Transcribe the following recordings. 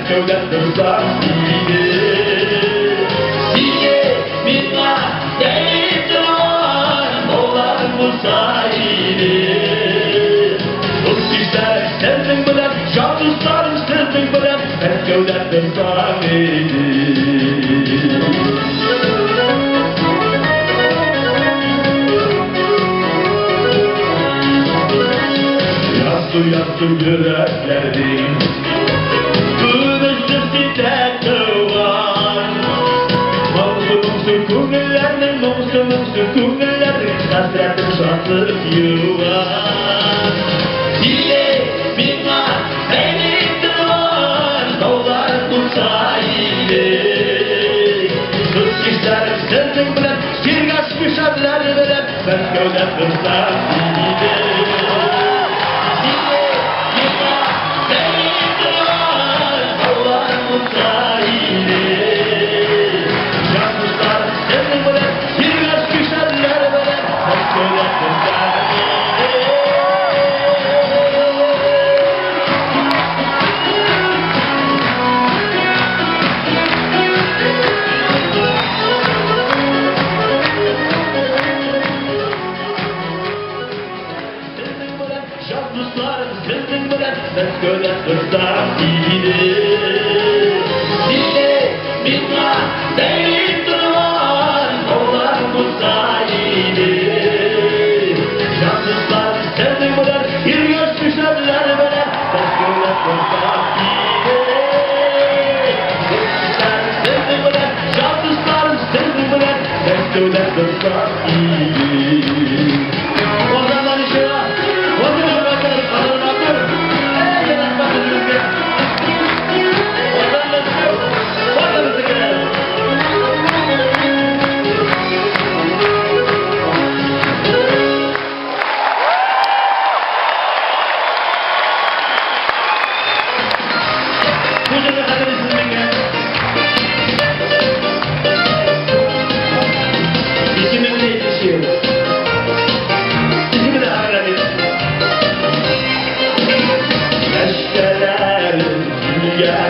köyden dönsem Siye minna deyip duran olar bu sahibi Dost işler sezdin bilen, can dostlarım sezdin bilen ben köyden dönsem Yaktı yüreklerin Kırıştı sitem var Mavzunun kuvvetlerinin Mavzunun kuvvetlerinin Hasretin şanslık yuvar Dile minna benim duvar Dolar bu sahibi Kız kişilerim sözün bilen Sirgaç kuşarlar bilen Ben köyden kızlar Ben göle kızlar gibidir Dile minna deyip duran Olar bu sahibi Yalnızlar sevdim bilen Bir göz düşerler bilen Ben göle kızlar gibidir Yalnızlar sevdim bilen Yalnızlar sevdim bilen Ben göle kızlar gibidir O zaman işe var O zaman bakalım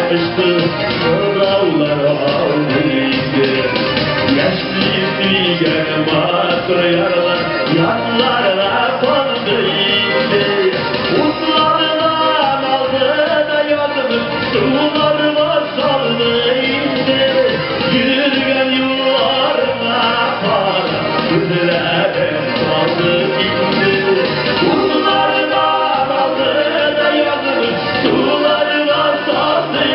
Yapıştı dağlara aldıydı Yaşlıydı yanıma yaralar Yanlarına konduydu Uzlarından aldı da yanımı Sularıma saldıydı Yürüyen yollarına para Gözlere saldı gitti Uzlarından aldı da yanımı Sularıma saldı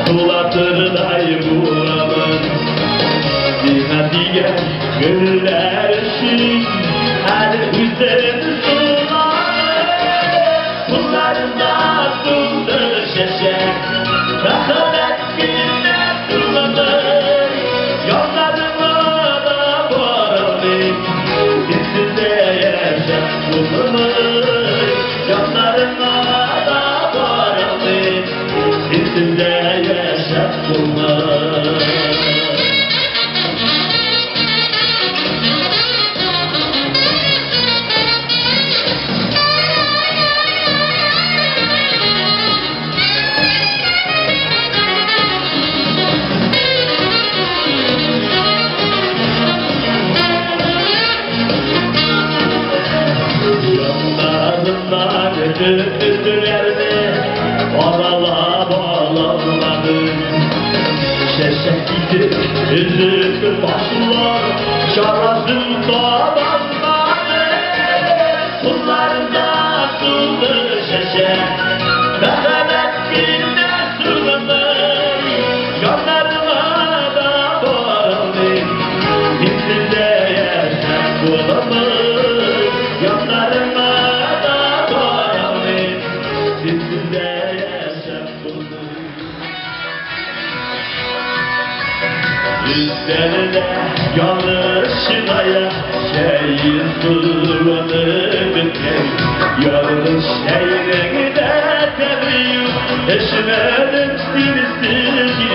Tulatırday buramın Dina diye güllersin Her üzerinde sular Bunlarında sundur şeşek Rahmet günde sulanır Yollarıma da varalım Sizde yaşak bulunur Yollarıma da varalım Sizde yaşak bulunur Üzüllerdi, bağla bağlamadı Şeşek gitti, üzüldü başlar Şarasın bağlanmadı Bunlarında sulu şeşek Merhamet günde sulanır Yanlarıma da bağlı Bizimde yaşak bulamır Yanlarıma Bizlerle yanlışına şeyin durmadık yanlış şeyini de tabii eşmedim sinisiz